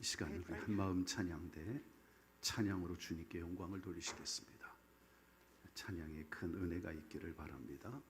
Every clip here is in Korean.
이 시간 우리 한마음 찬양대 찬양으로 주님께 영광을 돌리시겠습니다. 찬양에 큰 은혜가 있기를 바랍니다.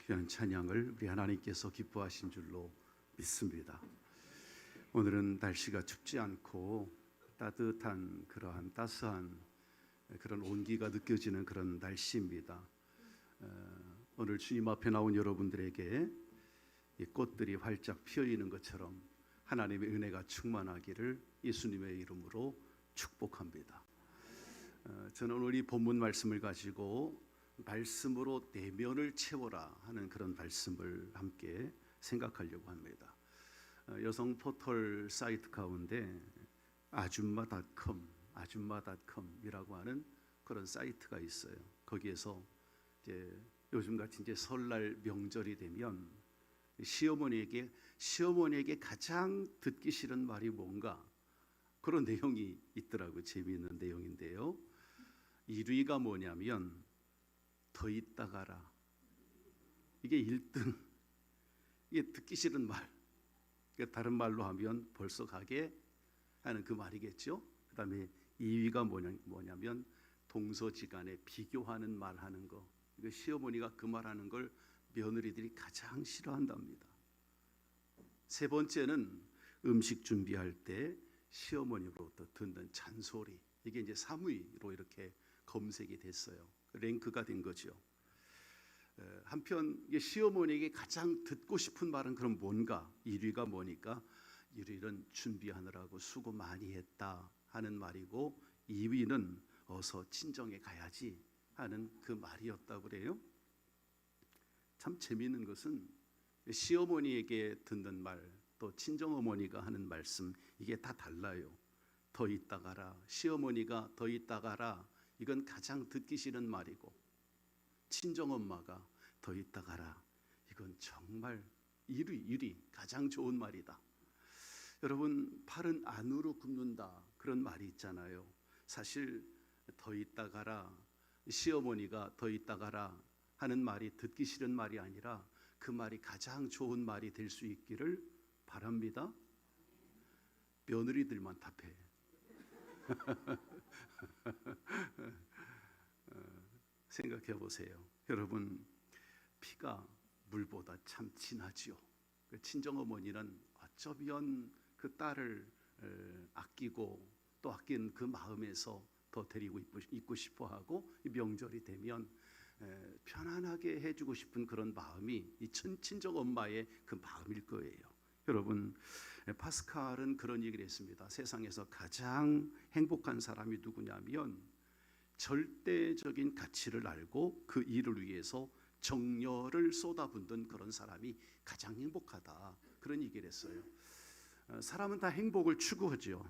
귀한 찬양을 우리 하나님께서 기뻐하신 줄로 믿습니다. 오늘은 날씨가 춥지 않고 따뜻한 그러한 따스한 그런 온기가 느껴지는 그런 날씨입니다. 오늘 주님 앞에 나온 여러분들에게 이 꽃들이 활짝 피어 있는 것처럼 하나님의 은혜가 충만하기를 예수님의 이름으로 축복합니다. 저는 오늘 이 본문 말씀을 가지고 말씀으로 내면을 채워라 하는 그런 말씀을 함께 생각하려고 합니다. 여성 포털 사이트 가운데 아줌마닷컴이라고 하는 그런 사이트가 있어요. 거기에서 이제 요즘같이 이제 설날 명절이 되면 시어머니에게 가장 듣기 싫은 말이 뭔가 그런 내용이 있더라고요. 재미있는 내용인데요. 1위가 뭐냐면 더 있다 가라. 이게 1등. 이게 듣기 싫은 말. 다른 말로 하면 벌써 가게 하는 그 말이겠죠. 그 다음에 2위가 뭐냐면 동서지간에 비교하는 말하는 거. 이거 시어머니가 그 말하는 걸 며느리들이 가장 싫어한답니다. 세 번째는 음식 준비할 때 시어머니로부터 듣는 잔소리. 이게 이제 3위로 이렇게 검색이 됐어요. 랭크가 된 거죠. 한편 시어머니에게 가장 듣고 싶은 말은 그럼 뭔가? 1위가 뭐니까 1위는 준비하느라고 수고 많이 했다 하는 말이고 2위는 어서 친정에 가야지 하는 그 말이었다고 그래요. 참 재미있는 것은 시어머니에게 듣는 말, 또 친정어머니가 하는 말씀, 이게 다 달라요. 더 있다 가라, 시어머니가 더 있다 가라, 이건 가장 듣기 싫은 말이고, 친정엄마가 더 있다 가라, 이건 정말 1위 가장 좋은 말이다. 여러분, 팔은 안으로 굽는다 그런 말이 있잖아요. 사실 더 있다 가라, 시어머니가 더 있다 가라 하는 말이 듣기 싫은 말이 아니라 그 말이 가장 좋은 말이 될 수 있기를 바랍니다. 며느리들만 답해. 생각해 보세요. 여러분, 피가 물보다 참 진하지요. 친정어머니는 어쩌면 그 딸을 아끼고 또 아낀 그 마음에서 더 데리고 있고 싶어하고 명절이 되면 편안하게 해주고 싶은 그런 마음이 이 친정엄마의 그 마음일 거예요. 여러분, 파스칼은 그런 얘기를 했습니다. 세상에서 가장 행복한 사람이 누구냐면 절대적인 가치를 알고 그 일을 위해서 정열을 쏟아붓는 그런 사람이 가장 행복하다, 그런 얘기를 했어요. 사람은 다 행복을 추구하죠.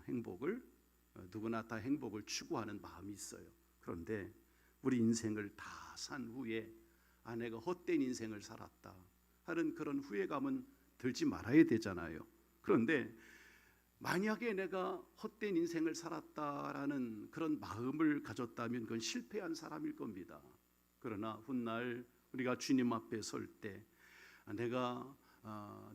누구나 다 행복을 추구하는 마음이 있어요. 그런데 우리 인생을 다 산 후에 내가 헛된 인생을 살았다 하는 그런 후회감은 들지 말아야 되잖아요. 그런데 만약에 내가 헛된 인생을 살았다라는 그런 마음을 가졌다면 그건 실패한 사람일 겁니다. 그러나 훗날 우리가 주님 앞에 설 때 내가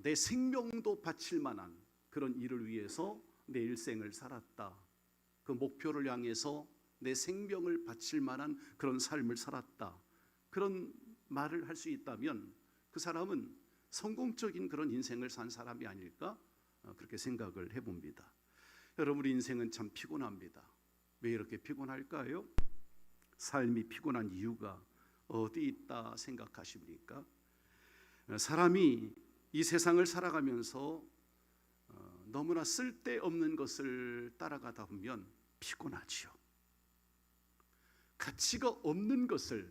내 생명도 바칠 만한 그런 일을 위해서 내 일생을 살았다, 그 목표를 향해서 내 생명을 바칠 만한 그런 삶을 살았다, 그런 말을 할 수 있다면 그 사람은 성공적인 그런 인생을 산 사람이 아닐까, 그렇게 생각을 해봅니다. 여러분, 우리 인생은 참 피곤합니다. 왜 이렇게 피곤할까요? 삶이 피곤한 이유가 어디 있다 생각하십니까? 사람이 이 세상을 살아가면서 너무나 쓸데없는 것을 따라가다 보면 피곤하지요. 가치가 없는 것을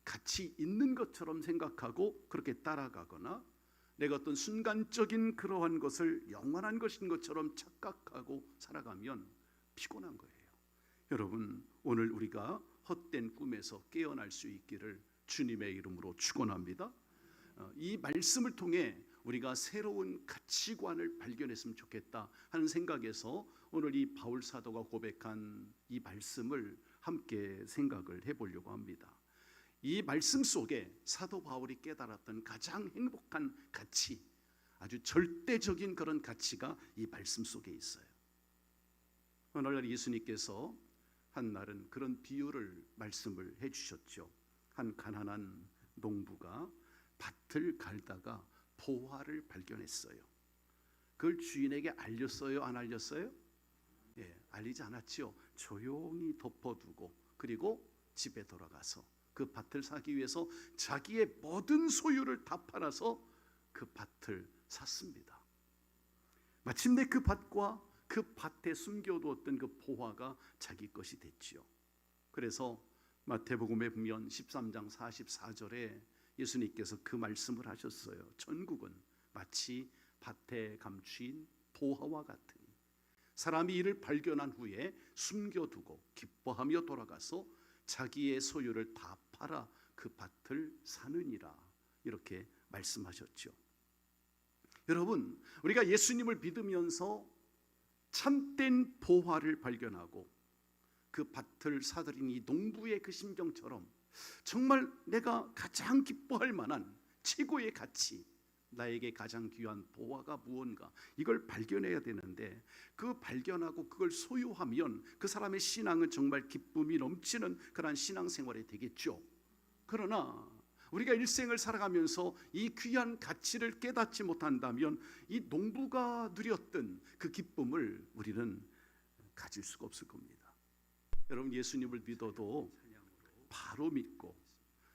가치 있는 것처럼 생각하고 그렇게 따라가거나 내가 어떤 순간적인 그러한 것을 영원한 것인 것처럼 착각하고 살아가면 피곤한 거예요. 여러분, 오늘 우리가 헛된 꿈에서 깨어날 수 있기를 주님의 이름으로 축원합니다. 이 말씀을 통해 우리가 새로운 가치관을 발견했으면 좋겠다 하는 생각에서 오늘 이 바울 사도가 고백한 이 말씀을 함께 생각을 해보려고 합니다. 이 말씀 속에 사도 바울이 깨달았던 가장 행복한 가치, 아주 절대적인 그런 가치가 이 말씀 속에 있어요. 오늘날 예수님께서 한 날은 그런 비유를 말씀을 해주셨죠. 한 가난한 농부가 밭을 갈다가 보화를 발견했어요. 그걸 주인에게 알렸어요? 안 알렸어요? 알리지 않았지요. 조용히 덮어두고 그리고 집에 돌아가서 그 밭을 사기 위해서 자기의 모든 소유를 다 팔아서 그 밭을 샀습니다. 마침내 그 밭과 그 밭에 숨겨두었던 그 보화가 자기 것이 됐지요. 그래서 마태복음에 보면 13장 44절에 예수님께서 그 말씀을 하셨어요. 천국은 마치 밭에 감추인 보화와 같으니 사람이 이를 발견한 후에 숨겨두고 기뻐하며 돌아가서 자기의 소유를 다 팔아 그 밭을 사느니라, 이렇게 말씀하셨죠. 여러분, 우리가 예수님을 믿으면서 참된 보화를 발견하고 그 밭을 사들인 이 농부의 그 심정처럼 정말 내가 가장 기뻐할 만한 최고의 가치, 나에게 가장 귀한 보화가 무언가, 이걸 발견해야 되는데, 그 발견하고 그걸 소유하면 그 사람의 신앙은 정말 기쁨이 넘치는 그러한 신앙생활이 되겠죠. 그러나 우리가 일생을 살아가면서 이 귀한 가치를 깨닫지 못한다면 이 농부가 누렸던 그 기쁨을 우리는 가질 수가 없을 겁니다. 여러분, 예수님을 믿어도 바로 믿고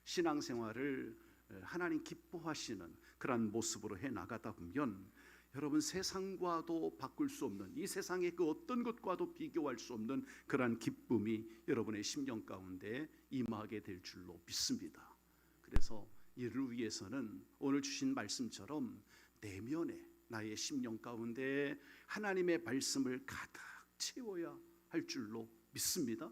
신앙생활을 하나님 기뻐하시는 그러한 모습으로 해나가다 보면 여러분, 세상과도 바꿀 수 없는, 이 세상의 그 어떤 것과도 비교할 수 없는 그러한 기쁨이 여러분의 심령 가운데 임하게 될 줄로 믿습니다. 그래서 이를 위해서는 오늘 주신 말씀처럼 내면에, 나의 심령 가운데 하나님의 말씀을 가득 채워야 할 줄로 믿습니다.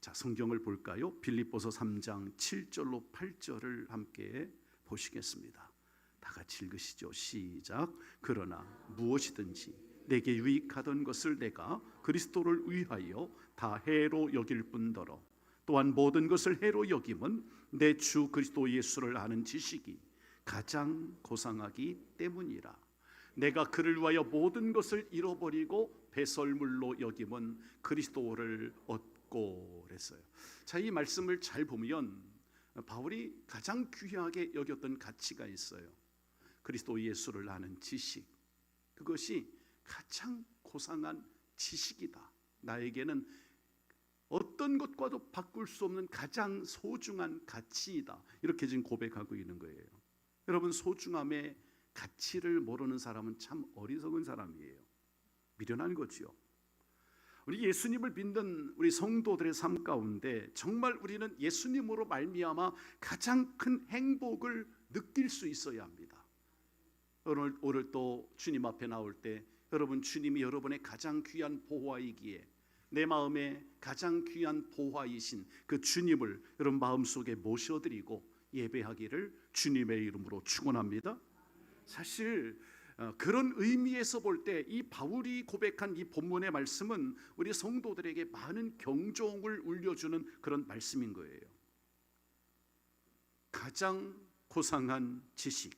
자, 성경을 볼까요? 빌립보서 3장 7절로 8절을 함께 보시겠습니다. 다 같이 읽으시죠. 시작. 그러나 무엇이든지 내게 유익하던 것을 내가 그리스도를 위하여 다 해로 여길 뿐더러 또한 모든 것을 해로 여김은 내 주 그리스도 예수를 아는 지식이 가장 고상하기 때문이라. 내가 그를 위하여 모든 것을 잃어버리고 배설물로 여김은 그리스도를 얻고 그랬어요. 자, 이 말씀을 잘 보면 바울이 가장 귀하게 여겼던 가치가 있어요. 그리스도 예수를 아는 지식, 그것이 가장 고상한 지식이다. 나에게는 어떤 것과도 바꿀 수 없는 가장 소중한 가치이다. 이렇게 지금 고백하고 있는 거예요. 여러분, 소중함의 가치를 모르는 사람은 참 어리석은 사람이에요. 미련한 거지요. 우리 예수님을 믿는 우리 성도들의 삶 가운데 정말 우리는 예수님으로 말미암아 가장 큰 행복을 느낄 수 있어야 합니다. 오늘 또 주님 앞에 나올 때 여러분, 주님이 여러분의 가장 귀한 보화이기에 내 마음에 가장 귀한 보화이신 그 주님을 여러분 마음속에 모셔드리고 예배하기를 주님의 이름으로 축원합니다. 사실 그런 의미에서 볼 때 이 바울이 고백한 이 본문의 말씀은 우리 성도들에게 많은 경종을 울려주는 그런 말씀인 거예요. 가장 고상한 지식,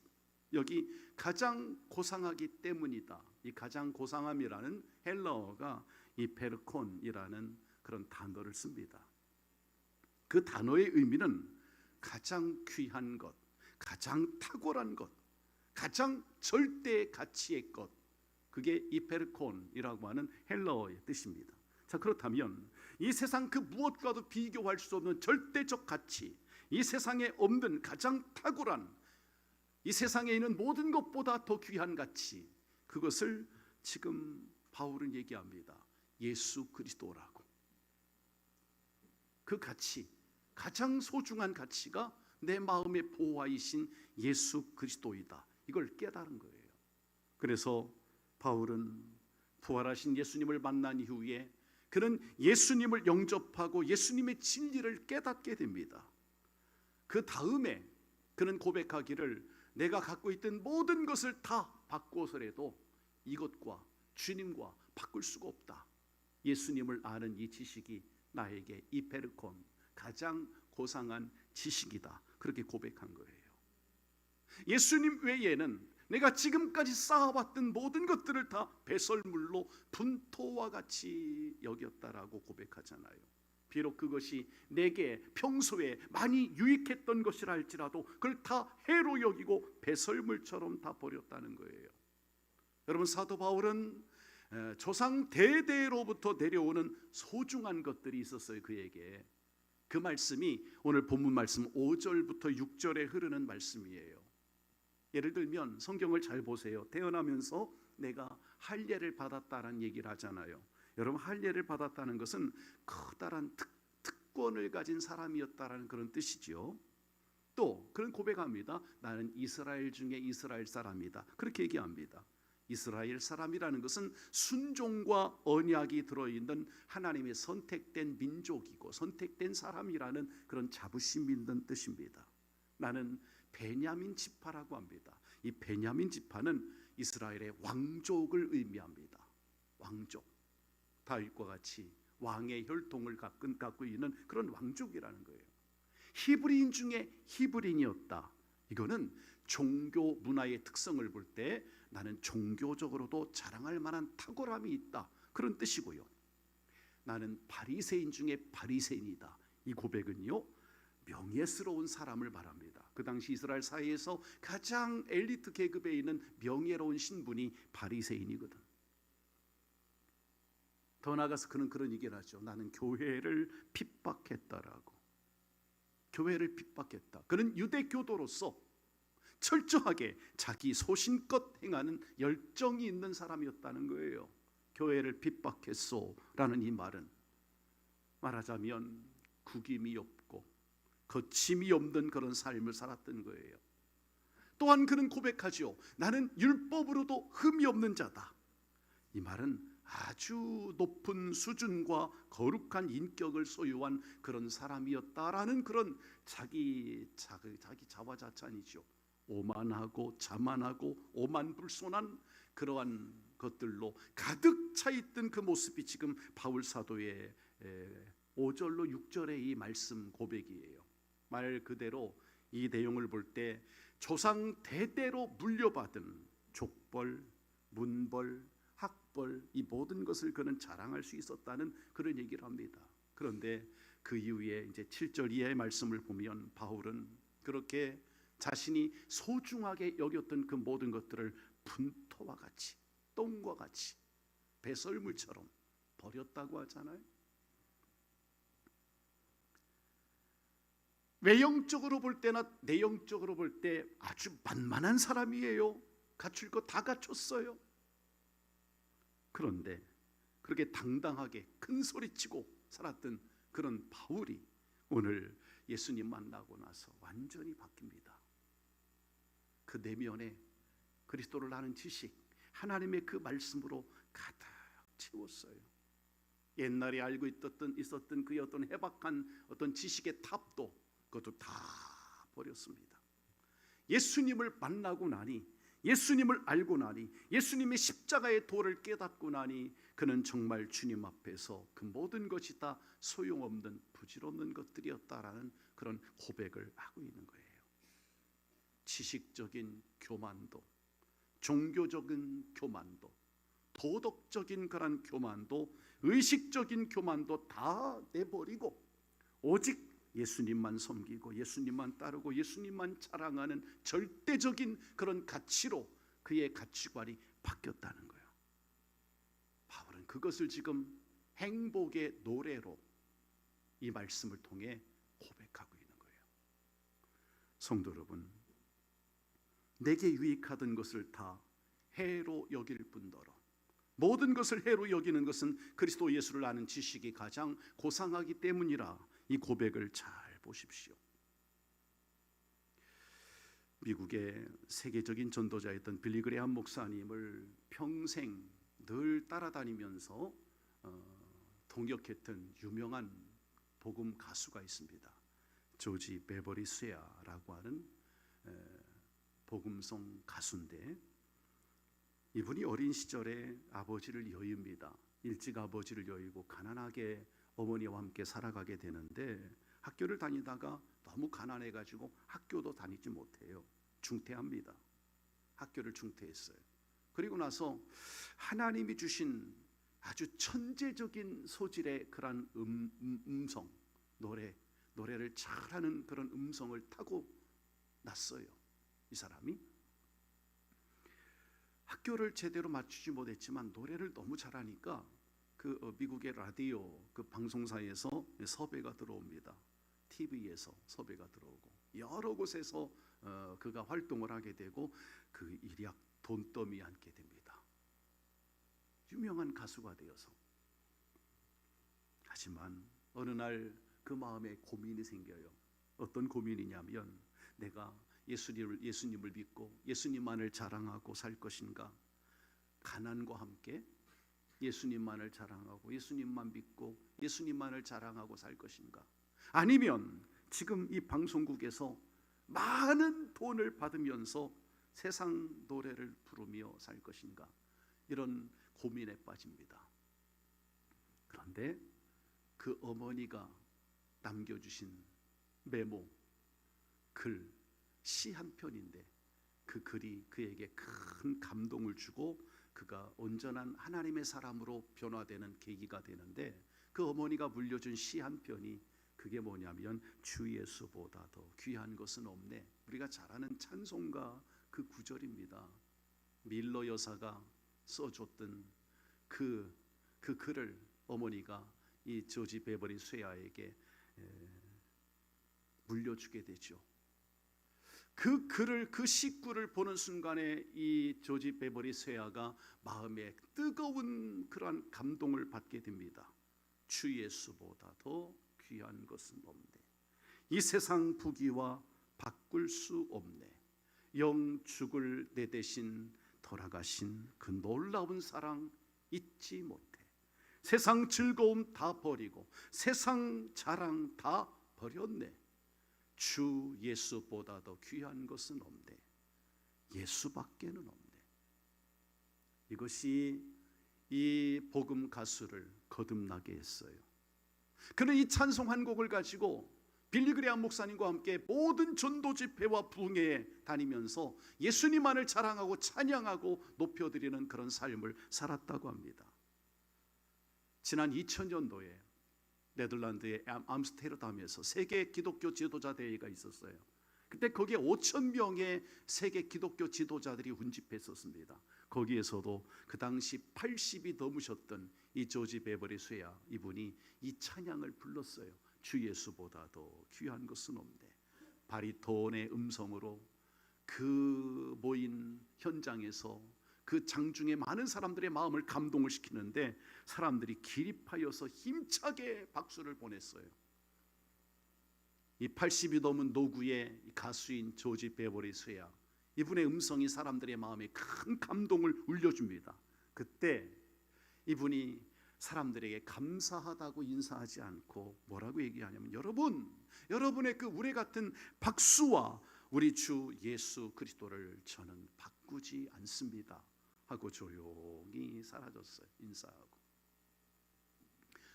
여기 가장 고상하기 때문이다. 이 가장 고상함이라는 헬라어가 이 페르콘이라는 그런 단어를 씁니다. 그 단어의 의미는 가장 귀한 것, 가장 탁월한 것, 가장 절대 가치의 것, 그게 이 페르콘이라고 하는 헬라어의 뜻입니다. 자, 그렇다면 이 세상 그 무엇과도 비교할 수 없는 절대적 가치, 이 세상에 없는 가장 탁월한, 이 세상에 있는 모든 것보다 더 귀한 가치, 그것을 지금 바울은 얘기합니다. 예수 그리스도라고. 그 가치, 가장 소중한 가치가 내 마음의 보화이신 예수 그리스도이다. 이걸 깨달은 거예요. 그래서 바울은 부활하신 예수님을 만난 이후에 그는 예수님을 영접하고 예수님의 진리를 깨닫게 됩니다. 그 다음에 그는 고백하기를 내가 갖고 있던 모든 것을 다 바꿔서라도 이것과 주님과 바꿀 수가 없다. 예수님을 아는 이 지식이 나에게 이 페르콘, 가장 고상한 지식이다. 그렇게 고백한 거예요. 예수님 외에는 내가 지금까지 쌓아왔던 모든 것들을 다 배설물로 분토와 같이 여겼다라고 고백하잖아요. 비록 그것이 내게 평소에 많이 유익했던 것이라 할지라도 그걸 다 해로 여기고 배설물처럼 다 버렸다는 거예요. 여러분, 사도 바울은 조상 대대로부터 내려오는 소중한 것들이 있었어요. 그에게. 그 말씀이 오늘 본문 말씀 5절부터 6절에 흐르는 말씀이에요. 예를 들면 성경을 잘 보세요. 태어나면서 내가 할례를 받았다는 얘기를 하잖아요. 여러분, 할례를 받았다는 것은 커다란 특권을 가진 사람이었다라는 그런 뜻이죠. 또 그런 고백합니다. 나는 이스라엘 중에 이스라엘 사람이다. 그렇게 얘기합니다. 이스라엘 사람이라는 것은 순종과 언약이 들어있는 하나님의 선택된 민족이고 선택된 사람이라는 그런 자부심이 있는 뜻입니다. 나는 베냐민 지파라고 합니다. 이 베냐민 지파는 이스라엘의 왕족을 의미합니다. 왕족, 다윗과 같이 왕의 혈통을 갖고 있는 그런 왕족이라는 거예요. 히브리인 중에 히브리인이었다. 이거는 종교 문화의 특성을 볼 때 나는 종교적으로도 자랑할 만한 탁월함이 있다, 그런 뜻이고요. 나는 바리새인 중에 바리새인이다, 이 고백은요 명예스러운 사람을 말합니다. 그 당시 이스라엘 사회에서 가장 엘리트 계급에 있는 명예로운 신분이 바리새인이거든. 더 나아가서 그는 그런 얘기를 하죠. 나는 교회를 핍박했다라고. 교회를 핍박했다. 그는 유대교도로서 철저하게 자기 소신껏 행하는 열정이 있는 사람이었다는 거예요. 교회를 핍박했소라는 이 말은 말하자면 구김이 없고 거침이 없는 그런 삶을 살았던 거예요. 또한 그는 고백하죠. 나는 율법으로도 흠이 없는 자다. 이 말은 아주 높은 수준과 거룩한 인격을 소유한 그런 사람이었다라는 그런 자기 자화자찬이죠. 오만하고 자만하고 오만불손한 그러한 것들로 가득 차 있던 그 모습이 지금 바울 사도의 5절로 6절의 이 말씀 고백이에요. 말 그대로 이 내용을 볼 때 조상 대대로 물려받은 족벌, 문벌, 학벌, 이 모든 것을 그는 자랑할 수 있었다는 그런 얘기를 합니다. 그런데 그 이후에 이제 7절 이하의 말씀을 보면 바울은 그렇게 자신이 소중하게 여겼던 그 모든 것들을 분토와 같이, 똥과 같이, 배설물처럼 버렸다고 하잖아요. 외형적으로 볼 때나 내용적으로 볼 때 아주 만만한 사람이에요. 갖출 거 다 갖췄어요. 그런데 그렇게 당당하게 큰 소리치고 살았던 그런 바울이 오늘 예수님 만나고 나서 완전히 바뀝니다. 그 내면에 그리스도를 아는 지식, 하나님의 그 말씀으로 가득 채웠어요. 옛날에 알고 있었던 그의 어떤 해박한 어떤 지식의 탑도 그것도 다 버렸습니다. 예수님을 만나고 나니, 예수님을 알고 나니, 예수님의 십자가의 도를 깨닫고 나니 그는 정말 주님 앞에서 그 모든 것이 다 소용없는 부질없는 것들이었다라는 그런 고백을 하고 있는 거예요. 지식적인 교만도, 종교적인 교만도, 도덕적인 그런 교만도, 의식적인 교만도 다 내버리고 오직 예수님만 섬기고 예수님만 따르고 예수님만 자랑하는 절대적인 그런 가치로 그의 가치관이 바뀌었다는 거예요. 바울은 그것을 지금 행복의 노래로 이 말씀을 통해 고백하고 있는 거예요. 성도 여러분, 내게 유익하던 것을 다 해로 여길 뿐더러 모든 것을 해로 여기는 것은 그리스도 예수를 아는 지식이 가장 고상하기 때문이라 이 고백을 잘 보십시오. 미국의 세계적인 전도자였던 빌리 그레이엄 목사님을 평생 늘 따라다니면서 동역했던 유명한 복음 가수가 있습니다. 조지 베버리 스웨어라고 하는 복음성 가수인데 이분이 어린 시절에 아버지를 여입니다. 일찍 아버지를 여의고 가난하게 어머니와 함께 살아가게 되는데 학교를 다니다가 너무 가난해가지고 학교도 다니지 못해요. 중퇴합니다. 학교를 중퇴했어요. 그리고 나서 하나님이 주신 아주 천재적인 소질의 그런 음성, 노래를 잘하는 그런 음성을 타고 났어요. 이 사람이 학교를 제대로 마치지 못했지만 노래를 너무 잘하니까 그 미국의 라디오 그 방송사에서 섭외가 들어옵니다. TV에서 섭외가 들어오고 여러 곳에서 그가 활동을 하게 되고 그 일약 돈더미 앉게 됩니다. 유명한 가수가 되어서. 하지만 어느 날 그 마음에 고민이 생겨요. 어떤 고민이냐면 내가 예수님을 믿고 예수님만을 자랑하고 살 것인가, 가난과 함께 예수님만을 자랑하고 예수님만 믿고 예수님만을 자랑하고 살 것인가, 아니면 지금 이 방송국에서 많은 돈을 받으면서 세상 노래를 부르며 살 것인가, 이런 고민에 빠집니다. 그런데 그 어머니가 남겨주신 메모, 글, 시 한 편인데 그 글이 그에게 큰 감동을 주고 그가 온전한 하나님의 사람으로 변화되는 계기가 되는데, 그 어머니가 물려준 시 한 편이 그게 뭐냐면 주 예수보다 더 귀한 것은 없네. 우리가 잘 아는 찬송가 그 구절입니다. 밀러 여사가 써줬던 그 글을 어머니가 이 조지 베버리 쇠야에게 물려주게 되죠. 그 글을, 그 식구를 보는 순간에 이 조지 베버리 쇠야가 마음에 뜨거운 그러한 감동을 받게 됩니다. 주 예수보다 더 귀한 것은 없네. 이 세상 부귀와 바꿀 수 없네. 영 죽을 내 대신 돌아가신 그 놀라운 사랑 잊지 못해. 세상 즐거움 다 버리고 세상 자랑 다 버렸네. 주 예수보다 더 귀한 것은 없네. 예수밖에는 없네. 이것이 이 복음 가수를 거듭나게 했어요. 그는 이 찬송 한 곡을 가지고 빌리그레암 목사님과 함께 모든 전도 집회와 부흥회에 다니면서 예수님만을 자랑하고 찬양하고 높여드리는 그런 삶을 살았다고 합니다. 지난 2000년도에 네덜란드의 암스테르담에서 세계 기독교 지도자 대회가 있었어요. 그때 거기에 5,000명의 세계 기독교 지도자들이 운집했었습니다. 거기에서도 그 당시 80이 넘으셨던 이 조지 베버리 쇠야, 이분이 이 찬양을 불렀어요. 주 예수보다 더 귀한 것은 없네. 바리톤의 음성으로 그 모인 현장에서 그 장중에 많은 사람들의 마음을 감동을 시키는데 사람들이 기립하여서 힘차게 박수를 보냈어요. 이 80이 넘은 노구의 가수인 조지 베버리 쇠야, 이분의 음성이 사람들의 마음에 큰 감동을 울려줍니다. 그때 이분이 사람들에게 감사하다고 인사하지 않고 뭐라고 얘기하냐면, 여러분의 그 우레 같은 박수와 우리 주 예수 그리스도를 저는 바꾸지 않습니다 하고 조용히 사라졌어요. 인사하고.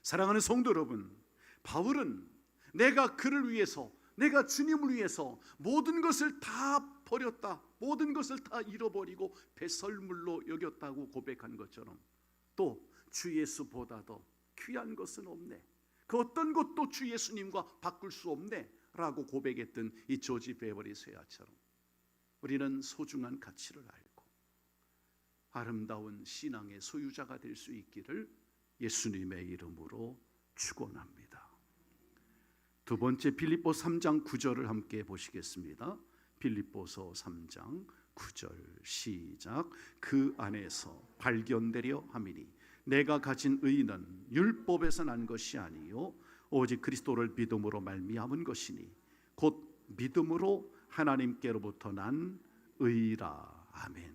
사랑하는 성도 여러분, 바울은 내가 그를 위해서, 내가 주님을 위해서 모든 것을 다 버렸다, 모든 것을 다 잃어버리고 배설물로 여겼다고 고백한 것처럼 또 주 예수보다 더 귀한 것은 없네, 그 어떤 것도 주 예수님과 바꿀 수 없네 라고 고백했던 이 조지 베버리 쇠야처럼 우리는 소중한 가치를 알고 아름다운 신앙의 소유자가 될 수 있기를 예수님의 이름으로 축원합니다. 두 번째, 빌립보 3장 9절을 함께 보시겠습니다. 빌립보서 3장 9절 시작. 그 안에서 발견되려 함이니 내가 가진 의는 율법에서 난 것이 아니요 오직 그리스도를 믿음으로 말미암은 것이니 곧 믿음으로 하나님께로부터 난 의라. 아멘.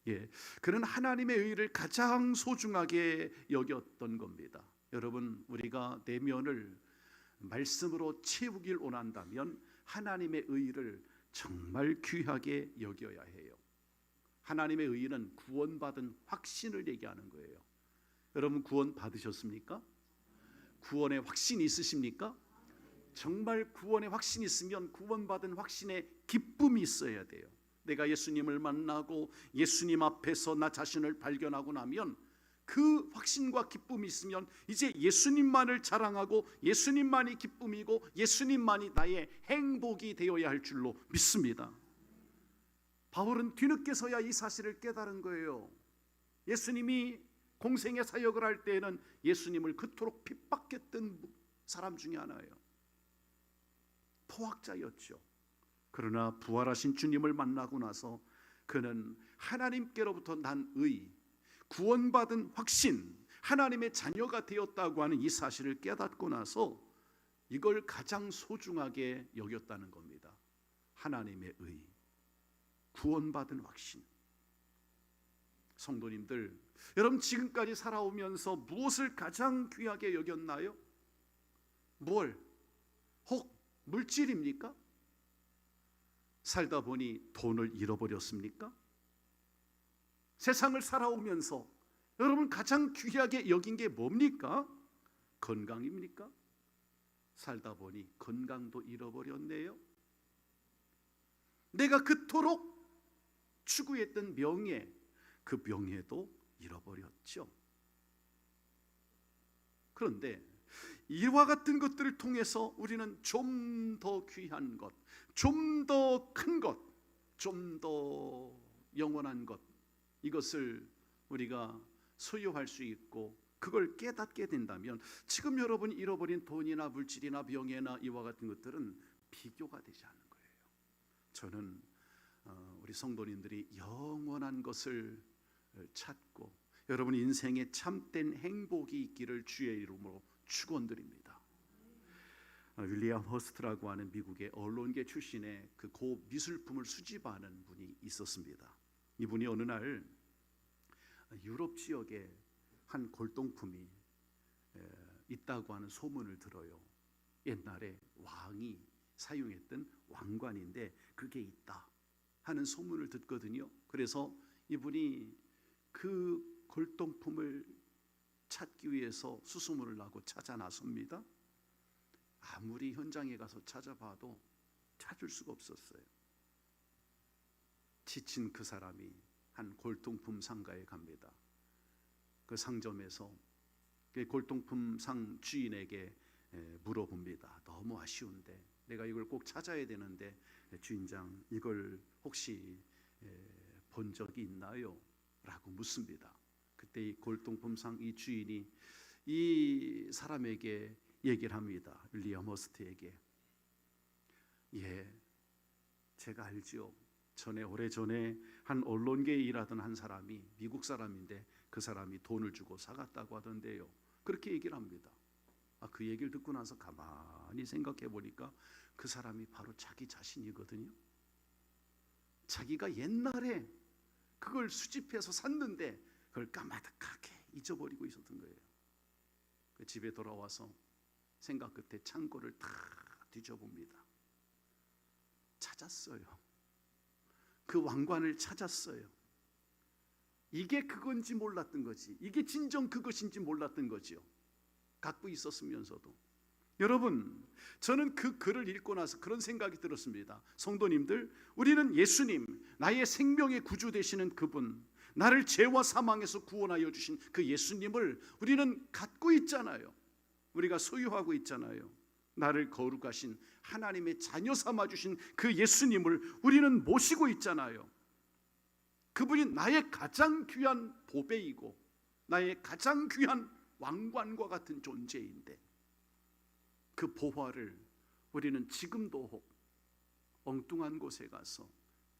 예, 그는 하나님의 의를 가장 소중하게 여겼던 겁니다. 여러분, 우리가 내면을 말씀으로 채우길 원한다면 하나님의 의를 정말 귀하게 여겨야 해요. 하나님의 의는 구원받은 확신을 얘기하는 거예요. 여러분, 구원 받으셨습니까? 구원의 확신이 있으십니까? 정말 구원의 확신이 있으면 구원받은 확신의 기쁨이 있어야 돼요. 내가 예수님을 만나고 예수님 앞에서 나 자신을 발견하고 나면 그 확신과 기쁨이 있으면 이제 예수님만을 자랑하고 예수님만이 기쁨이고 예수님만이 나의 행복이 되어야 할 줄로 믿습니다. 바울은 뒤늦게서야 이 사실을 깨달은 거예요. 예수님이 공생의 사역을 할 때에는 예수님을 그토록 핍박했던 사람 중에 하나예요. 포학자였죠. 그러나 부활하신 주님을 만나고 나서 그는 하나님께로부터 난 의, 구원받은 확신, 하나님의 자녀가 되었다고 하는 이 사실을 깨닫고 나서 이걸 가장 소중하게 여겼다는 겁니다. 하나님의 의, 구원받은 확신. 성도님들, 여러분 지금까지 살아오면서 무엇을 가장 귀하게 여겼나요? 뭘? 혹 물질입니까? 살다 보니 돈을 잃어버렸습니까? 세상을 살아오면서 여러분 가장 귀하게 여긴 게 뭡니까? 건강입니까? 살다 보니 건강도 잃어버렸네요. 내가 그토록 추구했던 명예, 그 명예도 잃어버렸죠. 그런데 이와 같은 것들을 통해서 우리는 좀 더 귀한 것, 좀 더 큰 것, 좀 더 영원한 것, 이것을 우리가 소유할 수 있고 그걸 깨닫게 된다면 지금 여러분이 잃어버린 돈이나 물질이나 명예나 이와 같은 것들은 비교가 되지 않는 거예요. 저는 우리 성도님들이 영원한 것을 찾고 여러분 인생에 참된 행복이 있기를 주의 이름으로 축원드립니다. 윌리엄 허스트라고 하는 미국의 언론계 출신의 그 고 미술품을 수집하는 분이 있었습니다. 이분이 어느 날 유럽 지역에 한 골동품이 있다고 하는 소문을 들어요. 옛날에 왕이 사용했던 왕관인데 그게 있다 하는 소문을 듣거든요. 그래서 이분이 그 골동품을 찾기 위해서 수소문을 나고 찾아 나섭니다. 아무리 현장에 가서 찾아봐도 찾을 수가 없었어요. 지친 그 사람이 한 골동품 상가에 갑니다. 그 상점에서 그 골동품 상 주인에게 물어봅니다. 너무 아쉬운데 내가 이걸 꼭 찾아야 되는데 주인장, 이걸 혹시 본 적이 있나요? 라고 묻습니다. 그때 이 골동품 상 이 주인이 이 사람에게 얘기를 합니다. 윌리엄 허스트에게. 예, 제가 알지요. 오래전에 한 언론계에 일하던 한 사람이 미국 사람인데 그 사람이 돈을 주고 사갔다고 하던데요. 그렇게 얘기를 합니다. 그 얘기를 듣고 나서 가만히 생각해 보니까 그 사람이 바로 자기 자신이거든요. 자기가 옛날에 그걸 수집해서 샀는데 그걸 까마득하게 잊어버리고 있었던 거예요. 그 집에 돌아와서 생각 끝에 창고를 다 뒤져봅니다. 찾았어요. 그 왕관을 찾았어요. 이게 그건지 몰랐던 거지. 이게 진정 그것인지 몰랐던 거지요. 갖고 있었으면서도. 여러분, 저는 그 글을 읽고 나서 그런 생각이 들었습니다. 성도님들, 우리는 예수님, 나의 생명의 구주 되시는 그분, 나를 죄와 사망에서 구원하여 주신 그 예수님을 우리는 갖고 있잖아요. 우리가 소유하고 있잖아요. 나를 거룩하신 하나님의 자녀 삼아 주신 그 예수님을 우리는 모시고 있잖아요. 그분이 나의 가장 귀한 보배이고 나의 가장 귀한 왕관과 같은 존재인데 그 보화를 우리는 지금도 혹 엉뚱한 곳에 가서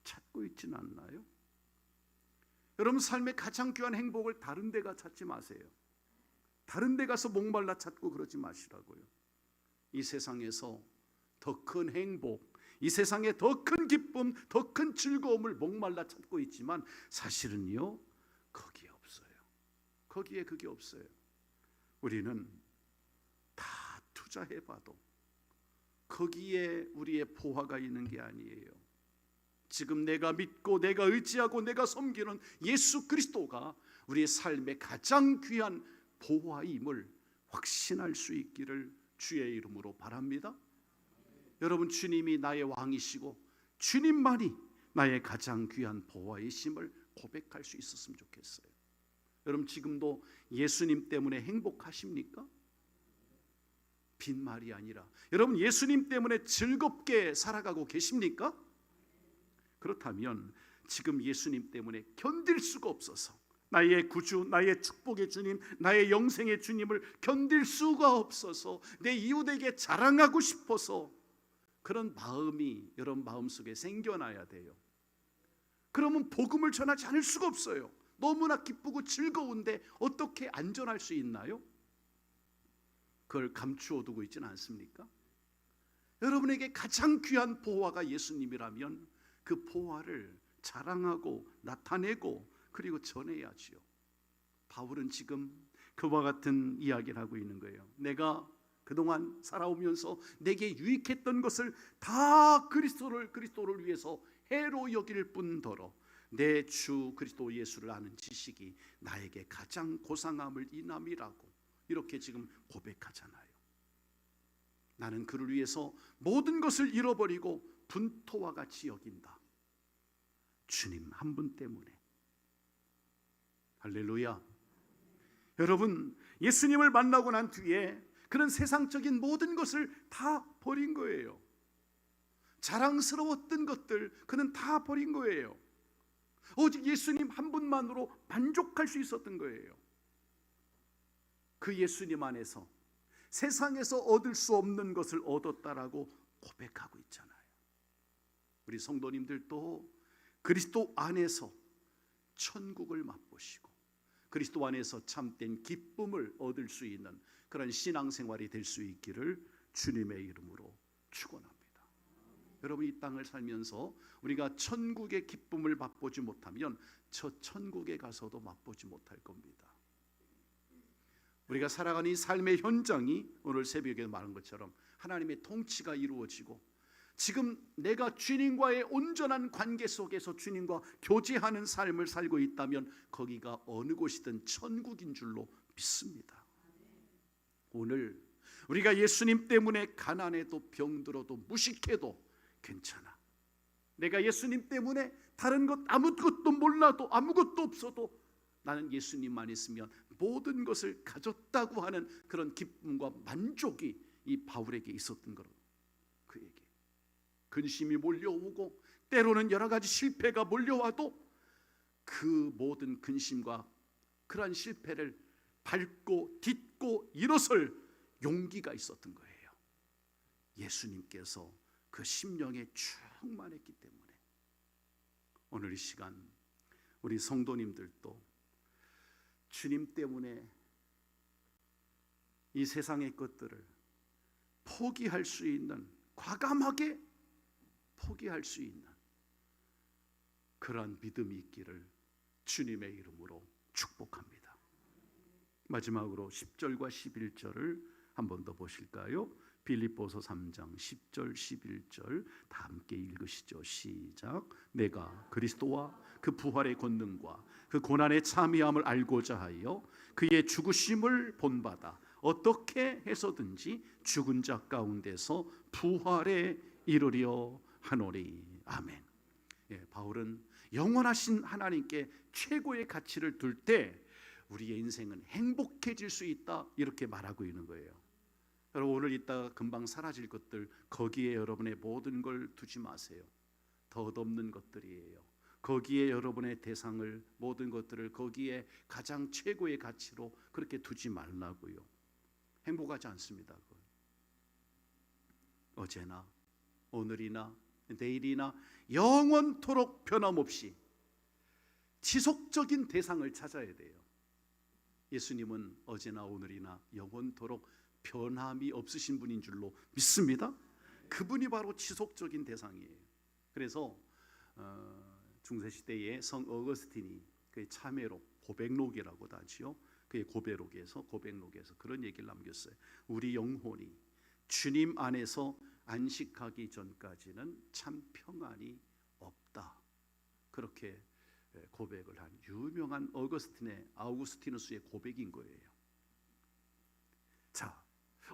찾고 있지는 않나요? 여러분, 삶의 가장 귀한 행복을 다른 데 가 찾지 마세요. 다른 데 가서 목말라 찾고 그러지 마시라고요. 이 세상에서 더 큰 행복, 이 세상에 더 큰 기쁨, 더 큰 즐거움을 목말라 찾고 있지만 사실은요, 거기에 없어요. 거기에 그게 없어요. 우리는 다 투자해봐도 거기에 우리의 보화가 있는 게 아니에요. 지금 내가 믿고 내가 의지하고 내가 섬기는 예수 그리스도가 우리의 삶의 가장 귀한 보화임을 확신할 수 있기를 주의 이름으로 바랍니다. 여러분, 주님이 나의 왕이시고 주님만이 나의 가장 귀한 보화이심을 고백할 수 있었으면 좋겠어요. 여러분, 지금도 예수님 때문에 행복하십니까? 빈말이 아니라 여러분, 예수님 때문에 즐겁게 살아가고 계십니까? 그렇다면 지금 예수님 때문에 견딜 수가 없어서 나의 구주, 나의 축복의 주님, 나의 영생의 주님을 견딜 수가 없어서 내 이웃에게 자랑하고 싶어서 그런 마음이 여러분 마음속에 생겨나야 돼요. 그러면 복음을 전하지 않을 수가 없어요. 너무나 기쁘고 즐거운데 어떻게 안전할 수 있나요? 그걸 감추어 두고 있지는 않습니까? 여러분에게 가장 귀한 보화가 예수님이라면 그 보화를 자랑하고 나타내고 그리고 전해야지요. 바울은 지금 그와 같은 이야기를 하고 있는 거예요. 내가 그동안 살아오면서 내게 유익했던 것을 다 그리스도를 위해서 해로 여길 뿐더러 내 주 그리스도 예수를 아는 지식이 나에게 가장 고상함을 인함이라고 이렇게 지금 고백하잖아요. 나는 그를 위해서 모든 것을 잃어버리고 분토와 같이 여긴다. 주님 한 분 때문에. 할렐루야. 여러분, 예수님을 만나고 난 뒤에 그런 세상적인 모든 것을 다 버린 거예요. 자랑스러웠던 것들 그는 다 버린 거예요. 오직 예수님 한 분만으로 만족할 수 있었던 거예요. 그 예수님 안에서 세상에서 얻을 수 없는 것을 얻었다라고 고백하고 있잖아요. 우리 성도님들도 그리스도 안에서 천국을 맛보시고 그리스도 안에서 참된 기쁨을 얻을 수 있는 그런 신앙생활이 될 수 있기를 주님의 이름으로 축원합니다. 여러분, 이 땅을 살면서 우리가 천국의 기쁨을 맛보지 못하면 저 천국에 가서도 맛보지 못할 겁니다. 우리가 살아가는 이 삶의 현장이 오늘 새벽에 말한 것처럼 하나님의 통치가 이루어지고 지금 내가 주님과의 온전한 관계 속에서 주님과 교제하는 삶을 살고 있다면 거기가 어느 곳이든 천국인 줄로 믿습니다. 오늘 우리가 예수님 때문에 가난해도 병들어도 무식해도 괜찮아. 내가 예수님 때문에 다른 것 아무것도 몰라도 아무것도 없어도 나는 예수님만 있으면 모든 것을 가졌다고 하는 그런 기쁨과 만족이 이 바울에게 있었던 거로 그에게 근심이 몰려오고 때로는 여러 가지 실패가 몰려와도 그 모든 근심과 그러한 실패를 밟고 딛고 일어설 용기가 있었던 거예요. 예수님께서 그 심령에 충만했기 때문에. 오늘 이 시간 우리 성도님들도 주님 때문에 이 세상의 것들을 포기할 수 있는, 과감하게 포기할 수 있는 그러한 믿음이 있기를 주님의 이름으로 축복합니다. 마지막으로 10절과 11절을 한 번 더 보실까요? 빌립보서 3장 10절 11절 다 함께 읽으시죠. 시작. 내가 그리스도와 그 부활의 권능과 그 고난의 참여함을 알고자 하여 그의 죽으심을 본받아 어떻게 해서든지 죽은 자 가운데서 부활에 이르려 하노니. 아멘. 예, 바울은 영원하신 하나님께 최고의 가치를 둘 때 우리의 인생은 행복해질 수 있다 이렇게 말하고 있는 거예요. 여러분, 오늘 있다가 금방 사라질 것들 거기에 여러분의 모든 걸 두지 마세요. 덧없는 것들이에요. 거기에 여러분의 대상을, 모든 것들을 거기에 가장 최고의 가치로 그렇게 두지 말라고요. 행복하지 않습니다. 그건. 어제나 오늘이나 내일이나 영원토록 변함없이 지속적인 대상을 찾아야 돼요. 예수님은 어제나 오늘이나 영원토록 변함이 없으신 분인 줄로 믿습니다. 그분이 바로 지속적인 대상이에요. 그래서 중세시대의 성 어거스틴이 그의 참회록, 고백록이라고도 하지요. 그의 고백록에서 그런 얘기를 남겼어요. 우리 영혼이 주님 안에서 안식하기 전까지는 참 평안이 없다. 그렇게 고백을 한 유명한 아우구스티누스의 고백인 거예요. 자,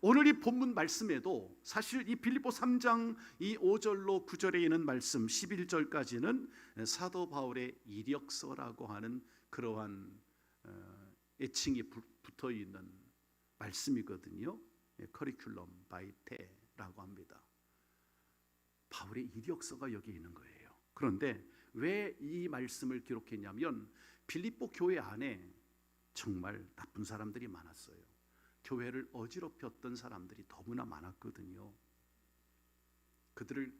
오늘 이 본문 말씀에도 사실 이 빌립보 3장 이 5절로 9절에 있는 말씀 11절까지는 사도 바울의 이력서라고 하는 그러한 애칭이 붙어 있는 말씀이거든요. 커리큘럼 바이테라고 합니다. 바울의 이력서가 여기 있는 거예요. 그런데 왜 이 말씀을 기록했냐면 빌립보 교회 안에 정말 나쁜 사람들이 많았어요. 교회를 어지럽혔던 사람들이 너무나 많았거든요. 그들을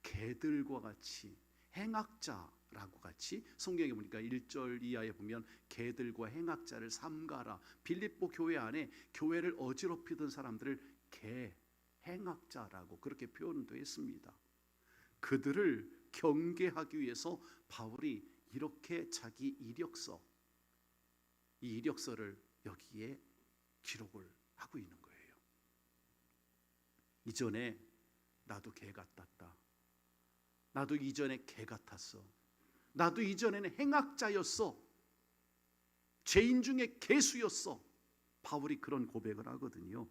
개들과 같이, 행악자라고 같이, 성경에 보니까 1절 이하에 보면 개들과 행악자를 삼가라. 빌립보 교회 안에 교회를 어지럽히던 사람들을 개, 행악자라고 그렇게 표현도 했습니다. 그들을 경계하기 위해서 바울이 이렇게 자기 이력서, 이 이력서를 여기에 기록을 하고 있는 거예요. 이전에 나도 개 같았다. 나도 이전에 개 같았어. 나도 이전에는 행악자였어. 죄인 중에 개수였어. 바울이 그런 고백을 하거든요.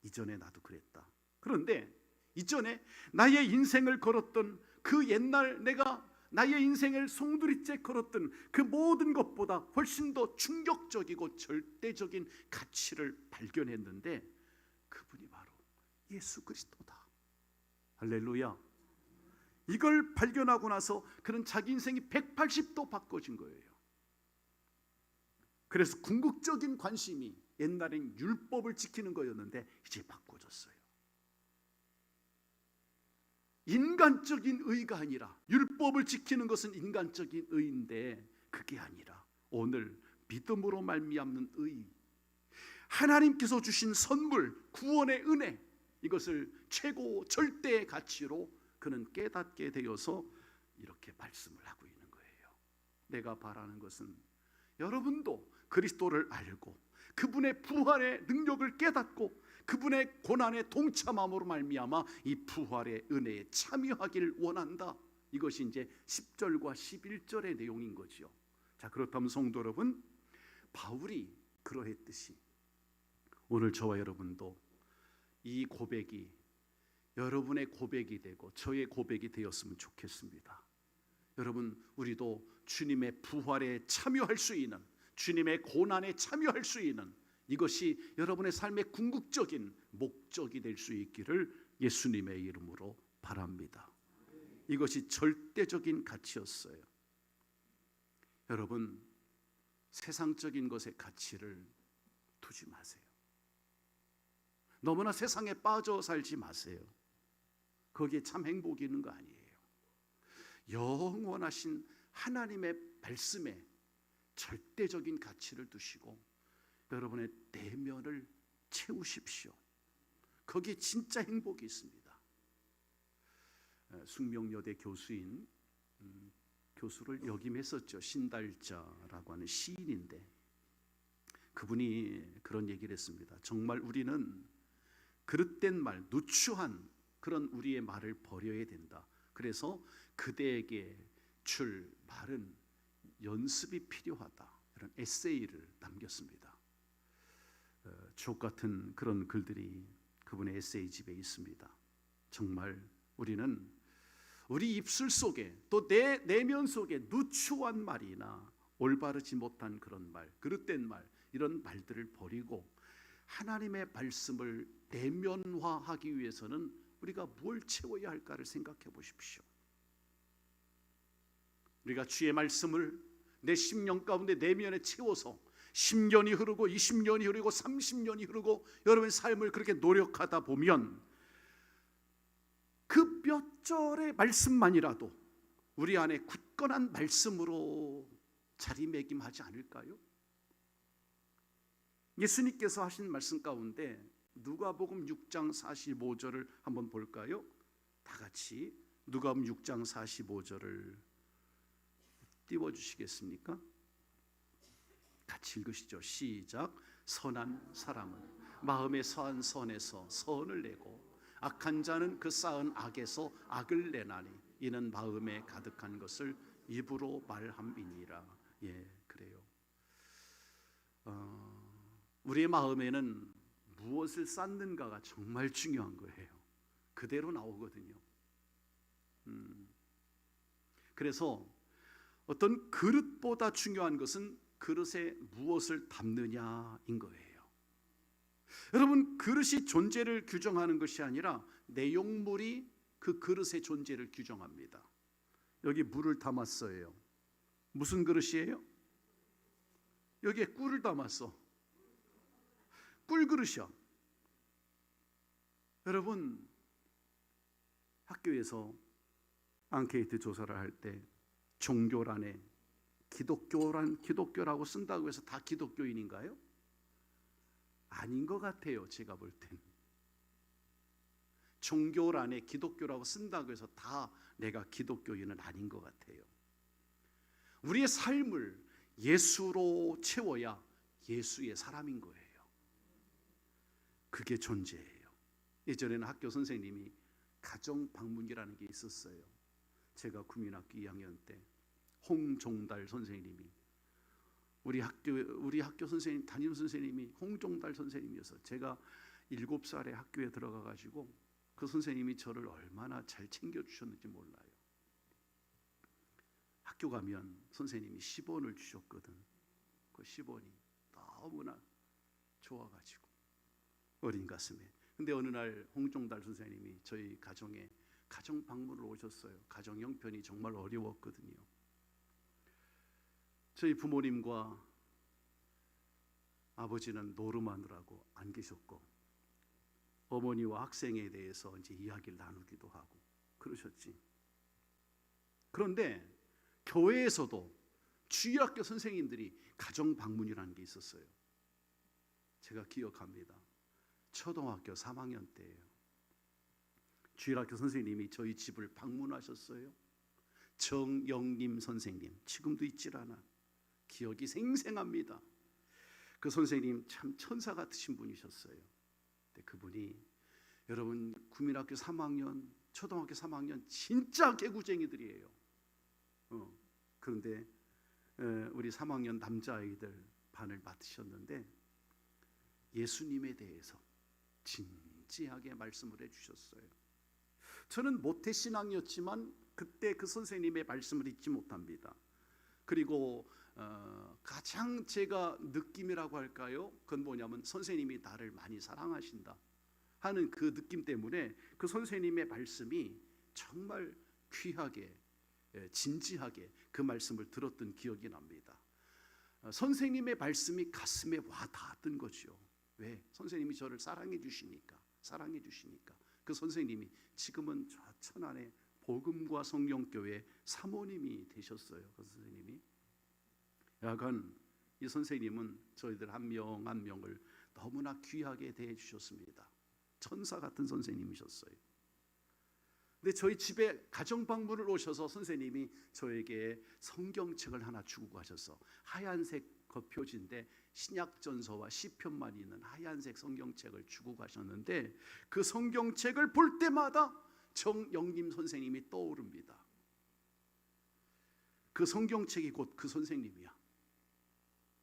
이전에 나도 그랬다. 그런데 이전에 나의 인생을 걸었던 그 옛날 내가 나의 인생을 송두리째 걸었던 그 모든 것보다 훨씬 더 충격적이고 절대적인 가치를 발견했는데 그분이 바로 예수 그리스도다. 할렐루야. 이걸 발견하고 나서 그는 자기 인생이 180도 바꿔진 거예요. 그래서 궁극적인 관심이 옛날엔 율법을 지키는 거였는데 이제 바꿔졌어요. 인간적인 의가 아니라, 율법을 지키는 것은 인간적인 의인데 그게 아니라 오늘 믿음으로 말미암는 의, 하나님께서 주신 선물, 구원의 은혜, 이것을 최고 절대의 가치로 그는 깨닫게 되어서 이렇게 말씀을 하고 있는 거예요. 내가 바라는 것은 여러분도 그리스도를 알고 그분의 부활의 능력을 깨닫고 그분의 고난에 동참함으로 말미암아 이 부활의 은혜에 참여하기를 원한다. 이것이 이제 10절과 11절의 내용인 거죠. 자, 그렇다면 성도 여러분, 바울이 그러했듯이 오늘 저와 여러분도 이 고백이 여러분의 고백이 되고 저의 고백이 되었으면 좋겠습니다. 여러분, 우리도 주님의 부활에 참여할 수 있는, 주님의 고난에 참여할 수 있는 이것이 여러분의 삶의 궁극적인 목적이 될 수 있기를 예수님의 이름으로 바랍니다. 이것이 절대적인 가치였어요. 여러분, 세상적인 것의 가치를 두지 마세요. 너무나 세상에 빠져 살지 마세요. 거기에 참 행복이 있는 거 아니에요. 영원하신 하나님의 말씀에 절대적인 가치를 두시고 여러분의 내면을 채우십시오. 거기에 진짜 행복이 있습니다. 숙명여대 교수인 교수를 역임했었죠. 신달자라고 하는 시인인데 그분이 그런 얘기를 했습니다. 정말 우리는 그릇된 말, 누추한 그런 우리의 말을 버려야 된다. 그래서 그대에게 줄 말은 연습이 필요하다. 이런 에세이를 남겼습니다. 주옥 같은 그런 글들이 그분의 에세이집에 있습니다. 정말 우리는 우리 입술 속에 또 내 내면 속에 누추한 말이나 올바르지 못한 그런 말, 그릇된 말, 이런 말들을 버리고 하나님의 말씀을 내면화하기 위해서는 우리가 뭘 채워야 할까를 생각해 보십시오. 우리가 주의 말씀을 내 심령 가운데 내면에 채워서 10년이 흐르고 20년이 흐르고 30년이 흐르고 여러분의 삶을 그렇게 노력하다 보면 그 몇 절의 말씀만이라도 우리 안에 굳건한 말씀으로 자리매김하지 않을까요? 예수님께서 하신 말씀 가운데 누가복음 6장 45절을 한번 볼까요? 다 같이 누가복음 6장 45절을 띄워주시겠습니까? 같이 읽으시죠. 시작. 선한 사람은 마음에 서한 선에서 선을 내고 악한 자는 그 쌓은 악에서 악을 내나니 이는 마음에 가득한 것을 입으로 말함이니라. 예, 그래요. 우리의 마음에는 무엇을 쌓는가가 정말 중요한 거예요. 그대로 나오거든요. 그래서 어떤 그릇보다 중요한 것은 그릇에 무엇을 담느냐인 거예요. 여러분, 그릇이 존재를 규정하는 것이 아니라 내용물이 그 그릇의 존재를 규정합니다. 여기 물을 담았어요. 무슨 그릇이에요? 여기에 꿀을 담았어. 꿀 그릇이야. 여러분, 학교에서 앙케이트 조사를 할 때 종교란에 기독교라고 쓴다고 해서 다 기독교인인가요? 아닌 것 같아요. 제가 볼 땐 종교란에 기독교라고 쓴다고 해서 다 내가 기독교인은 아닌 것 같아요. 우리의 삶을 예수로 채워야 예수의 사람인 거예요. 그게 존재예요. 예전에는 학교 선생님이 가정 방문기라는 게 있었어요. 제가 국민학교 2학년 때 홍종달 선생님이 우리 학교 선생님, 담임 선생님이 홍종달 선생님이어서 제가 7살에 학교에 들어가 가지고 그 선생님이 저를 얼마나 잘 챙겨주셨는지 몰라요. 학교 가면 선생님이 10원을 주셨거든. 그 10원이 너무나 좋아가지고 어린 가슴에. 근데 어느 날 홍종달 선생님이 저희 가정에 가정 방문을 오셨어요. 가정 형편이 정말 어려웠거든요. 저희 부모님과 아버지는 노름하느라고 안 계셨고, 어머니와 학생에 대해서 이제 이야기를 나누기도 하고 그러셨지. 그런데 교회에서도 주일학교 선생님들이 가정 방문이라는 게 있었어요. 제가 기억합니다. 초등학교 3학년 때예요. 주일학교 선생님이 저희 집을 방문하셨어요. 정영림 선생님, 지금도 있질 않아. 기억이 생생합니다. 그 선생님 참 천사 같으신 분이셨어요. 근데 그분이, 여러분 국민학교 3학년, 초등학교 3학년 진짜 개구쟁이들이에요. 그런데 우리 3학년 남자아이들 반을 맡으셨는데 예수님에 대해서 진지하게 말씀을 해주셨어요. 저는 모태신앙이었지만 그때 그 선생님의 말씀을 잊지 못합니다. 그리고 가장 제가 느낌이라고 할까요? 그건 뭐냐면 선생님이 나를 많이 사랑하신다 하는 그 느낌 때문에 그 선생님의 말씀이 정말 귀하게, 진지하게 그 말씀을 들었던 기억이 납니다. 선생님의 말씀이 가슴에 와 닿았던 거죠. 왜? 선생님이 저를 사랑해 주시니까. 그 선생님이 지금은 저 천안의 복음과 성령교회 사모님이 되셨어요. 그 선생님이. 약간 이 선생님은 저희들 한 명 한 명을 너무나 귀하게 대해 주셨습니다. 천사 같은 선생님이셨어요. 근데 저희 집에 가정 방문을 오셔서 선생님이 저에게 성경책을 하나 주고 가셔서, 하얀색 겉표지인데 신약전서와 시편만 있는 하얀색 성경책을 주고 가셨는데, 그 성경책을 볼 때마다 정영림 선생님이 떠오릅니다. 그 성경책이 곧 그 선생님이야.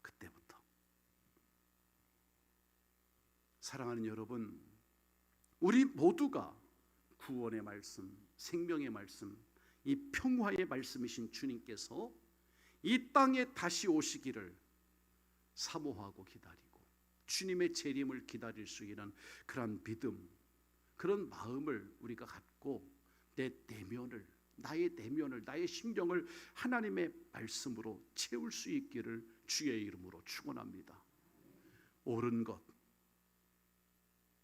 그때부터. 사랑하는 여러분, 우리 모두가 구원의 말씀, 생명의 말씀, 이 평화의 말씀이신 주님께서 이 땅에 다시 오시기를 사모하고 기다리고 주님의 재림을 기다릴 수 있는 그런 믿음, 그런 마음을 우리가 갖고 나의 내면을, 나의 심령을 하나님의 말씀으로 채울 수 있기를 주의 이름으로 축원합니다. 옳은 것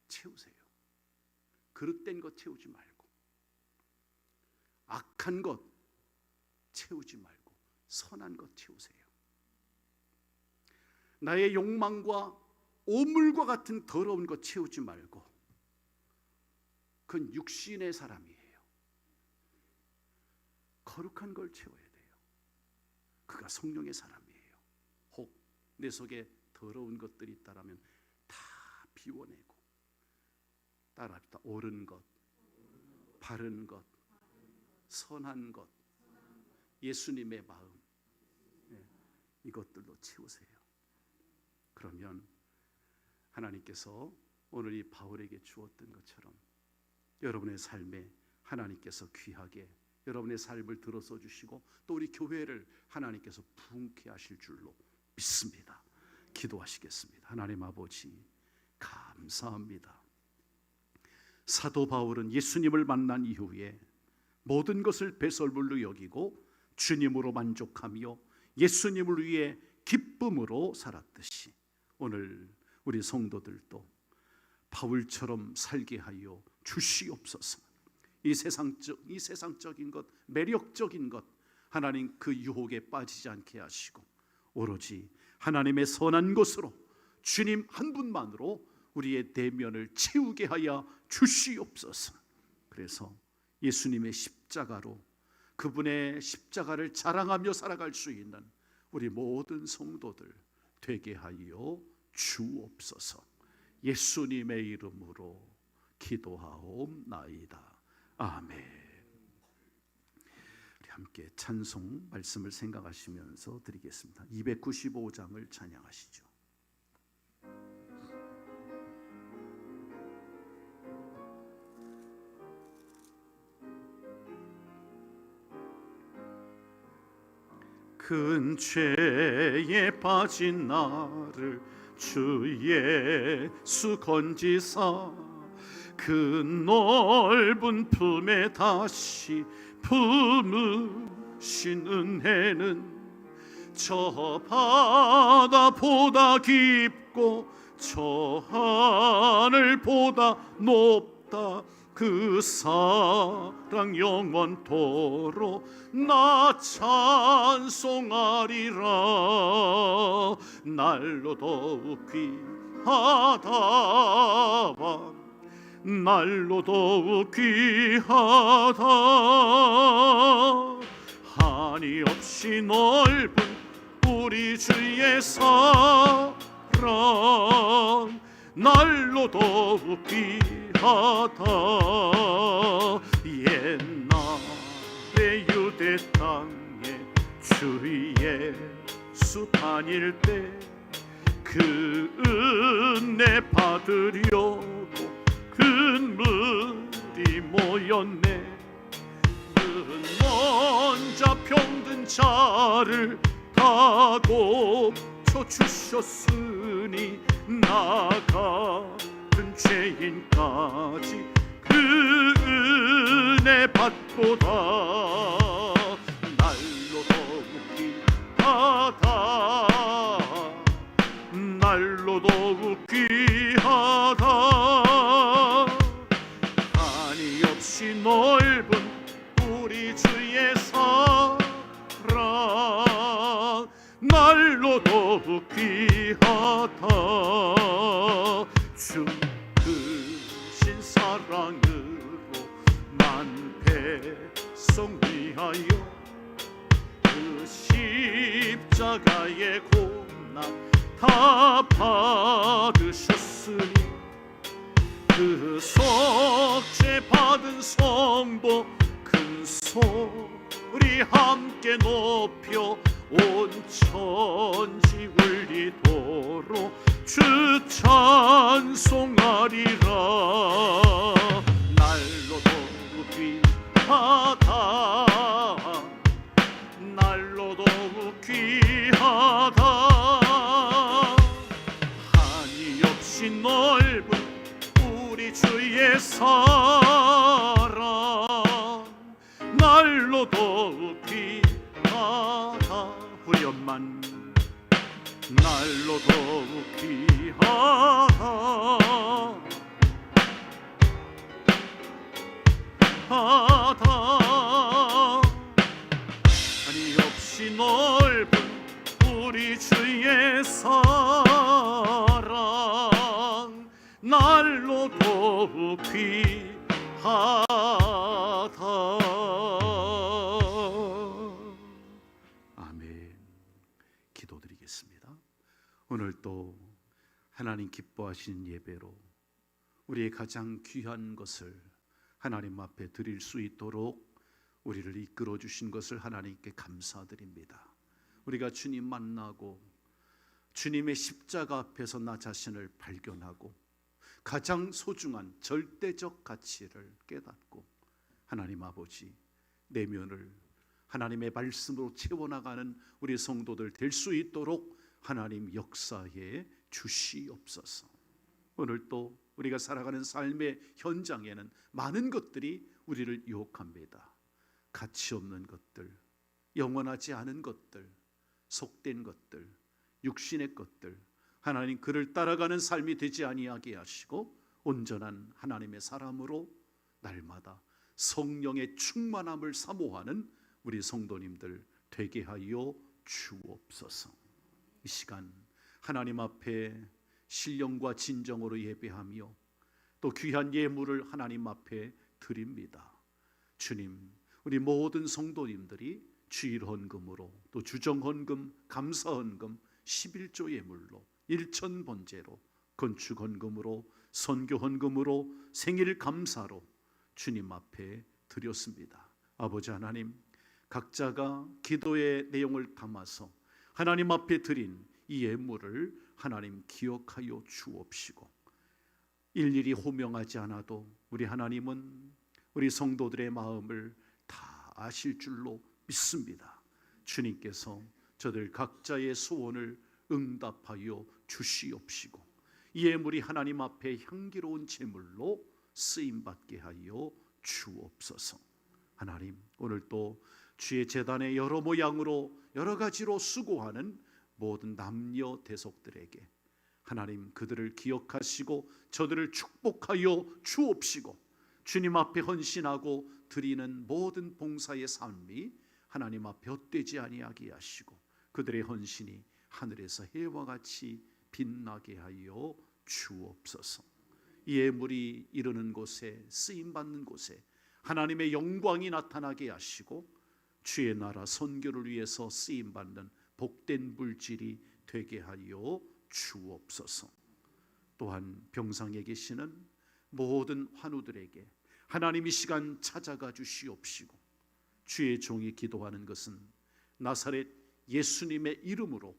채우세요. 그릇된 것 채우지 말고, 악한 것 채우지 말고 선한 것 채우세요. 나의 욕망과 오물과 같은 더러운 것 채우지 말고, 그건 육신의 사람이에요. 거룩한 걸 채워야 돼요. 그가 성령의 사람이에요. 혹 내 속에 더러운 것들이 있다라면 다 비워내고 따라합시다. 옳은 것, 바른 것, 선한 것, 예수님의 마음, 이것들로 채우세요. 그러면 하나님께서 오늘 이 바울에게 주었던 것처럼 여러분의 삶에 하나님께서 귀하게 여러분의 삶을 들어서 주시고 또 우리 교회를 하나님께서 부흥케 하실 줄로 믿습니다. 기도하시겠습니다. 하나님 아버지, 감사합니다. 사도 바울은 예수님을 만난 이후에 모든 것을 배설물로 여기고 주님으로 만족하며 예수님을 위해 기쁨으로 살았듯이 오늘 우리 성도들도 바울처럼 살게 하여 주시옵소서. 이 세상적인 것, 매력적인 것, 하나님 그 유혹에 빠지지 않게 하시고 오로지 하나님의 선한 것으로 주님 한 분만으로 우리의 내면을 채우게 하여 주시옵소서. 그래서 예수님의 십자가로 그분의 십자가를 자랑하며 살아갈 수 있는 우리 모든 성도들 되게 하여 주옵소서. 예수님의 이름으로 기도하옵나이다. 아멘. 우리 함께 찬송 말씀을 생각하시면서 드리겠습니다. 295장을 찬양하시죠. 큰 죄에 빠진 나를 주 예수 건지사 그 넓은 품에 다시 품으신 은혜는 저 바다보다 깊고 저 하늘보다 높다. 그 사랑 영원토록 나 찬송하리라. 날로 더욱 귀하다. 날로 더욱 귀하다. 한이 없이 넓은 우리 주의 사랑 날로 더욱 귀하다. 옛날에 유대 땅에 주 예수 다닐 때 그 은혜 받으려고 큰 물이 모였네. 그 먼저 병든 자를 다 고쳐 주셨으니 나 같은 죄인까지 그 은혜 받고다. 날로 더욱 귀하다. 날로 더욱 귀하다. 한이 없이 넓은 우리 주의 사랑 날로 더욱 귀하다. 주 크신 사랑으로 만 백성 위하여 그 십자가의 고난 다 받으셨으니 그 속죄 받은 성도 큰 소리 함께 높여 온 천지 울리도록 주 찬송하리라. 날로 더욱 귀하다. 날로 더욱 귀하다. 한이 없이 넓은 우리 주의 사랑 날로 더욱 귀하다. 후렴만 날로 더욱 귀하다. 한이 없이 넓은 우리 주의 사랑 날로 더욱 귀하다. 아멘. 기도드리겠습니다. 오늘 또 하나님 기뻐하시는 예배로 우리의 가장 귀한 것을 하나님 앞에 드릴 수 있도록 우리를 이끌어 주신 것을 하나님께 감사드립니다. 우리가 주님 만나고 주님의 십자가 앞에서 나 자신을 발견하고 가장 소중한 절대적 가치를 깨닫고 하나님 아버지 내면을 하나님의 말씀으로 채워나가는 우리 성도들 될 수 있도록 하나님 역사해 주시옵소서. 오늘 또 우리가 살아가는 삶의 현장에는 많은 것들이 우리를 유혹합니다. 가치 없는 것들, 영원하지 않은 것들, 속된 것들, 육신의 것들, 하나님 그를 따라가는 삶이 되지 아니하게 하시고 온전한 하나님의 사람으로 날마다 성령의 충만함을 사모하는 우리 성도님들 되게 하여 주옵소서. 이 시간 하나님 앞에 신령과 진정으로 예배하며 또 귀한 예물을 하나님 앞에 드립니다. 주님, 우리 모든 성도님들이 주일헌금으로 또 주정헌금, 감사헌금, 11조 예물로 일천번제로 건축헌금으로 선교헌금으로 생일감사로 주님 앞에 드렸습니다. 아버지 하나님, 각자가 기도의 내용을 담아서 하나님 앞에 드린 이 예물을 하나님 기억하여 주옵시고 일일이 호명하지 않아도 우리 하나님은 우리 성도들의 마음을 다 아실 줄로 믿습니다. 주님께서 저들 각자의 소원을 응답하여 주시옵시고 이 예물이 하나님 앞에 향기로운 제물로 쓰임받게 하여 주옵소서. 하나님, 오늘 또 주의 제단에 여러 모양으로 여러 가지로 수고하는 모든 남녀 대속들에게 하나님 그들을 기억하시고 저들을 축복하여 주옵시고 주님 앞에 헌신하고 드리는 모든 봉사의 삶이 하나님 앞에 헛되지 아니하게 하시고 그들의 헌신이 하늘에서 해와 같이 빛나게 하여 주옵소서. 이 예물이 이르는 곳에 쓰임받는 곳에 하나님의 영광이 나타나게 하시고 주의 나라 선교를 위해서 쓰임받는 복된 물질이 되게 하여 주옵소서. 또한 병상에 계시는 모든 환우들에게 하나님 이 시간 찾아가 주시옵시고 주의 종이 기도하는 것은 나사렛 예수님의 이름으로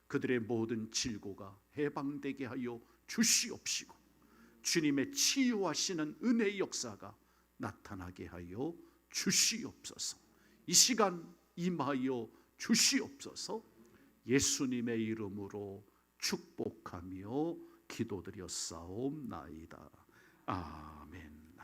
그들의 모든 질고가 해방되게 하여 주시옵시고 주님의 치유하시는 은혜의 역사가 나타나게 하여 주시옵소서. 이 시간 임하여 주시옵소서. 예수님의 이름으로 축복하며 기도드렸사옵나이다. 아멘.